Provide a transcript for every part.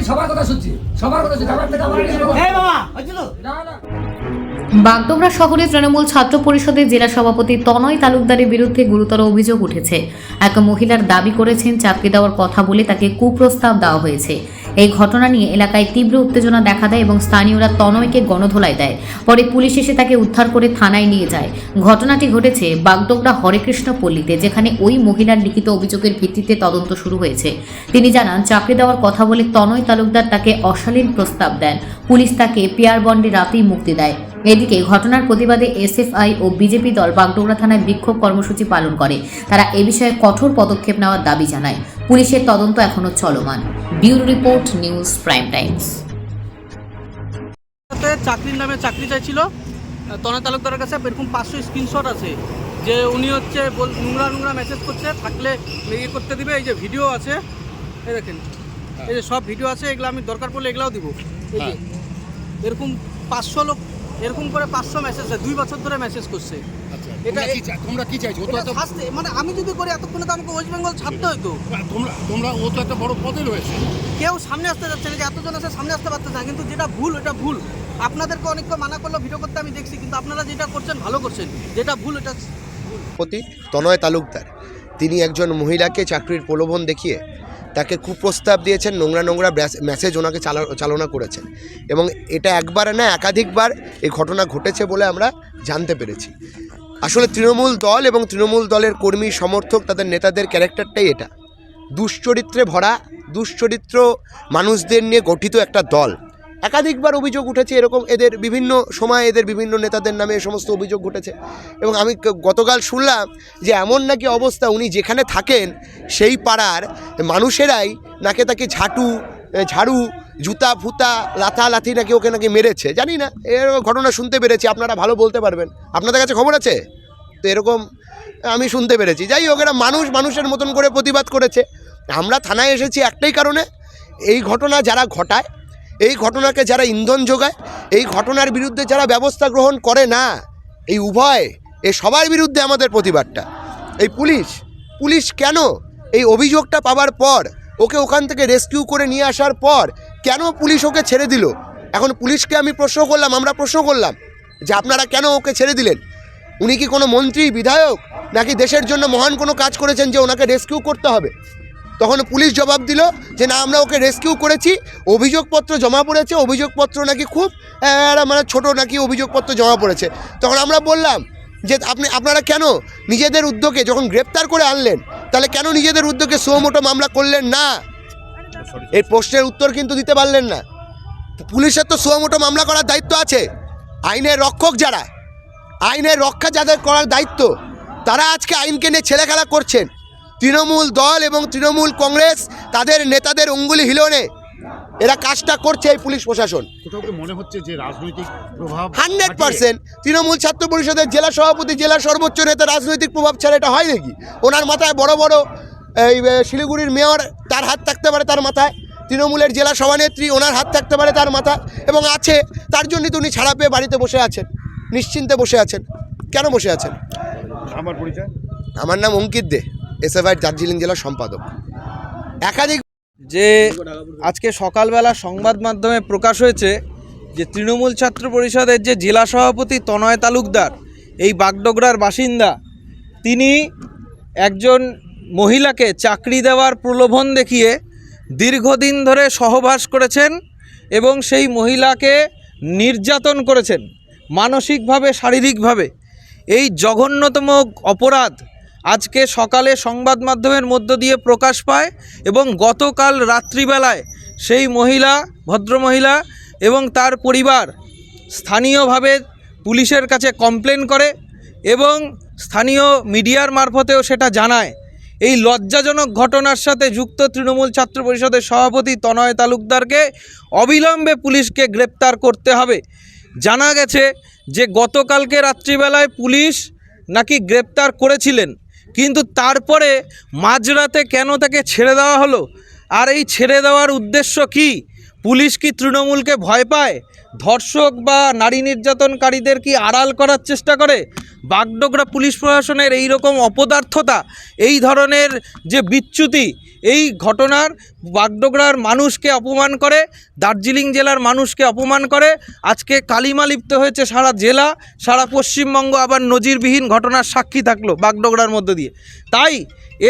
সবার কথা শুনছি, সবার কথা শুনছি। বাগডোগরা শহরে তৃণমূল ছাত্র পরিষদের জেলা সভাপতি তনয় তালুকদারের বিরুদ্ধে গুরুতর অভিযোগ উঠেছে। এক মহিলার দাবি করেছেন চাকরি দেওয়ার কথা বলে তাকে কুপ্রস্তাব দেওয়া হয়েছে। এই ঘটনা নিয়ে এলাকায় তীব্র উত্তেজনা দেখা দেয় এবং স্থানীয়রা তনয়কে গণধোলাই দেয়। পরে পুলিশ এসে তাকে উদ্ধার করে থানায় নিয়ে যায়। ঘটনাটি ঘটেছে বাগডোগরা হরেকৃষ্ণ পল্লীতে, যেখানে ওই মহিলার লিখিত অভিযোগের ভিত্তিতে তদন্ত শুরু হয়েছে। তিনি জানান, চাকরি দেওয়ার কথা বলে তনয় তালুকদার তাকে অশালীন প্রস্তাব দেন। পুলিশ তাকে পিয়ার বন্ডে রাতেই মুক্তি দেয়। এদিকে ঘটনার প্রতিবাদে এসএফআই ও বিজেপি দল বাগডোগরা থানায় বিক্ষোভ কর্মসূচি পালন করে। তারা এ বিষয়ে কঠোর পদক্ষেপ নেওয়ার দাবি জানায়। পুলিশের তদন্ত এখনো চলমান। Bureau report, news prime Times. চাকরির নামে চাকরি চাইছিল তনয় তালুকদারের কাছে এরকম 500 স্ক্রিনশট আছে যে উনি হচ্ছে নোংরা মেসেজ করছে, থাকলে ইয়ে করতে দিবে। এই যে ভিডিও আছে, এই দেখেন, এই যে সব ভিডিও আছে, এগুলো আমি দরকার পড়লে এগুলাও দিব। এই যে এরকম 500 লোক এরকম করে 500 মেসেজ, 2 বছর ধরে মেসেজ করছে। এটা তোমরা কি চাইছো? মানে আমি যদি করি এতক্ষণে তো আমাকে ওয়েস্ট বেঙ্গল ছাড়তে হইতো। তোমরা ও তো একটা বড় পদে রয়েছে, কেউ সামনে আসতে যাচ্ছে না, যে এতজন আছে সামনে আসতে পারতেছে না, কিন্তু যেটা ভুল ওটা ভুল। আপনাদেরকে অনেককে মানা করলো ভিডিও করতে, আমি দেখছি, কিন্তু আপনারা যেটা করছেন ভালো করছেন, যেটা ভুল এটা প্রতি তনয় তালুকদার তিনি একজন মহিলাকে চাকরির প্রলোভন দেখিয়ে তাকে কুপ্রস্তাব দিয়েছেন, নোংরা মেসেজ ওনাকে চালনা করেছেন এবং এটা একবার না একাধিকবার এই ঘটনা ঘটেছে বলে আমরা জানতে পেরেছি। আসলে তৃণমূল দল এবং তৃণমূল দলের কর্মী সমর্থক তাদের নেতাদের ক্যারেক্টারটাই এটা, দুশ্চরিত্রে ভরা, দুশ্চরিত্র মানুষদের নিয়ে গঠিত একটা দল। একাধিকবার অভিযোগ উঠেছে এরকম, এদের বিভিন্ন সময় এদের বিভিন্ন নেতাদের নামে এ সমস্ত অভিযোগ ঘটেছে। এবং আমি গতকাল শুনলাম যে এমন নাকি অবস্থা, উনি যেখানে থাকেন সেই পাড়ার মানুষেরাই নাকি তাকে ঝাড়ু জুতা ফুতা লাথি নাকি ওকে নাকি মেরেছে। জানি না, এর ঘটনা শুনতে পেরেছি, আপনারা ভালো বলতে পারবেন, আপনাদের কাছে খবর আছে তো? এরকম আমি শুনতে পেরেছি। যাই হোক, এরা মানুষের মতন করে প্রতিবাদ করেছে। আমরা থানায় এসেছি একটাই কারণে, এই ঘটনা যারা ঘটায়, এই ঘটনাকে যারা ইন্ধন যোগায়, এই ঘটনার বিরুদ্ধে যারা ব্যবস্থা গ্রহণ করে না, এই উভয়, এই সবার বিরুদ্ধে আমাদের প্রতিবাদটা। এই পুলিশ কেন এই অভিযোগটা পাওয়ার পর, ওকে ওখান থেকে রেস্কিউ করে নিয়ে আসার পর কেন পুলিশ ওকে ছেড়ে দিল? এখন পুলিশকে আমি আমরা প্রশ্ন করলাম যে আপনারা কেন ওকে ছেড়ে দিলেন? উনি কি কোনো মন্ত্রী, বিধায়ক, নাকি দেশের জন্য মহান কোনো কাজ করেছেন যে ওনাকে রেস্কিউ করতে হবে? তখন পুলিশ জবাব দিল যে না, আমরা ওকে রেস্কিউ করেছি, অভিযোগপত্র জমা পড়েছে, অভিযোগপত্র নাকি খুব মানে ছোটো নাকি অভিযোগপত্র জমা পড়েছে। তখন আমরা বললাম যে আপনারা কেন নিজেদের উদ্যোগে যখন গ্রেপ্তার করে আনলেন, তাহলে কেন নিজেদের উদ্যোগে সুমোটো মামলা করলেন না? এই প্রশ্নের উত্তর কিন্তু দিতে পারলেন না। পুলিশের তো সুমোটো মামলা করার দায়িত্ব আছে। আইনের রক্ষক যারা, আইনের রক্ষা যাদের করার দায়িত্ব, তারা আজকে আইনকে নিয়ে ছেলেখেলা করছেন। তৃণমূল দল এবং তৃণমূল কংগ্রেস তাদের নেতাদের অঙ্গুলি হিলনে এরা কাজটা করছে। এই পুলিশ প্রশাসন মনে হচ্ছে যে রাজনৈতিক প্রভাব 100%। তৃণমূল ছাত্র পরিষদের জেলা সভাপতি, জেলার সর্বোচ্চ নেতা, রাজনৈতিক প্রভাব ছাড়া এটা হয় নাকি? ওনার মাথায় বড় বড় এই শিলিগুড়ির মেয়র, তার হাত থাকতে পারে তার মাথায়, তৃণমূলের জেলা সভানেত্রী, ওনার হাত থাকতে পারে তার মাথায়, এবং আছে। তার জন্যই তো উনি ছাড়া পেয়ে বাড়িতে বসে আছেন, নিশ্চিন্তে বসে আছেন। কেন বসে আছেন? আমার পরিচয়, আমার নাম অঙ্কিত দে, এসএফআই দার্জিলিং জেলার সম্পাদক। একাধিক যে আজকে সকালবেলা সংবাদ মাধ্যমে প্রকাশ হয়েছে যে তৃণমূল ছাত্র পরিষদের যে জেলা সভাপতি তনয় তালুকদার, এই বাগডোগরার বাসিন্দা, তিনি একজন মহিলাকে চাকরি দেওয়ার প্রলোভন দেখিয়ে দীর্ঘদিন ধরে সহবাস করেছেন এবং সেই মহিলাকে নির্যাতন করেছেন মানসিকভাবে, শারীরিকভাবে। এই জঘন্যতম অপরাধ আজকে সকালে সংবাদ মাধ্যমের মধ্য দিয়ে প্রকাশ পায় এবং গতকাল রাত্রিবেলায় সেই মহিলা, ভদ্রমহিলা এবং তার পরিবার স্থানীয়ভাবে পুলিশের কাছে কমপ্লেন করে এবং স্থানীয় মিডিয়ার মারফতেও সেটা জানায়। এই লজ্জাজনক ঘটনার সাথে যুক্ত তৃণমূল ছাত্র পরিষদের সভাপতি তনয় তালুকদারকে অবিলম্বে পুলিশকে গ্রেপ্তার করতে হবে। জানা গেছে যে গতকালকে রাত্রিবেলায় পুলিশ নাকি গ্রেপ্তার করেছিলেন, কিন্তু তারপরে মাঝরাতে কেন তাকে ছেড়ে দেওয়া হলো? আর এই ছেড়ে দেওয়ার উদ্দেশ্য কি? পুলিশ কি তৃণমূলকে ভয় পায়? ধর্ষক বা নারী নির্যাতনকারীদের কি আড়াল করার চেষ্টা করে? বাগডোগরা পুলিশ প্রশাসনের এই রকম অপদার্থতা, এই ধরনের যে বিচ্যুতি, এই ঘটনার বাগডোগরার মানুষকে অপমান করে, দার্জিলিং জেলার মানুষকে অপমান করে। আজকে কালিমা লিপ্ত হয়েছে সারা জেলা, সারা পশ্চিমবঙ্গ আবার নজিরবিহীন ঘটনার সাক্ষী থাকলো বাগডোগরার মধ্য দিয়ে। তাই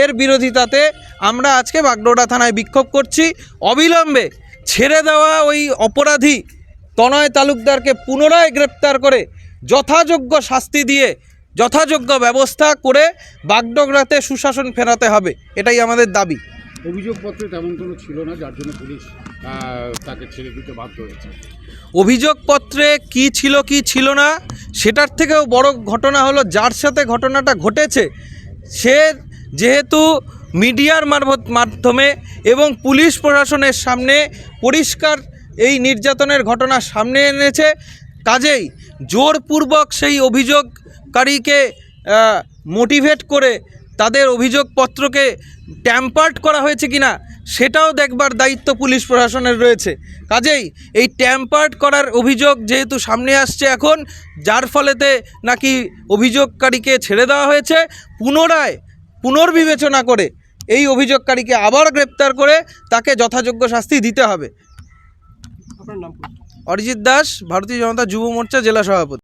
এর বিরোধিতাতে আমরা আজকে বাগডোগরা থানায় বিক্ষোভ করছি। অবিলম্বে ছেড়ে দেওয়া ওই অপরাধী তনয় তালুকদারকে পুনরায় গ্রেপ্তার করে যথাযোগ্য শাস্তি দিয়ে যথাযোগ্য ব্যবস্থা করে বাগডোগরাতে সুশাসন ফেরাতে হবে, এটাই আমাদের দাবি। অভিযোগপত্রে তেমন কোনো ছিল না, যার জন্য পুলিশ তাকে ছেড়ে দিতে বাধ্য হয়েছে। অভিযোগপত্রে কি ছিল কি ছিল না সেটার থেকেও বড় ঘটনা হলো যার সাথে ঘটনাটা ঘটেছে সে যেহেতু মিডিয়ার মাধ্যমে এবং পুলিশ প্রশাসনের সামনে পরিষ্কার এই নির্যাতনের ঘটনা সামনে এনেছে, কাজেই জোরপূর্বক সেই অভিযোগকারীকে মোটিভেট করে তাদের অভিযোগপত্রকে ট্যাম্পার্ড করা হয়েছে কিনা সেটাও দেখবার দায়িত্ব পুলিশ প্রশাসনের রয়েছে। কাজেই এই ট্যাম্পার্ড করার অভিযোগ যেহেতু সামনে আসছে এখন, যার ফলেতে নাকি অভিযোগকারীকে ছেড়ে দেওয়া হয়েছে, পুনর্বিবেচনা করে এই অভিযোগকারীকে আবার গ্রেপ্তার করে তাকে যথাযোগ্য শাস্তি দিতে হবে। অরিজিৎ দাস, ভারতীয় জনতা যুব মোর্চা জেলা সভাপতি।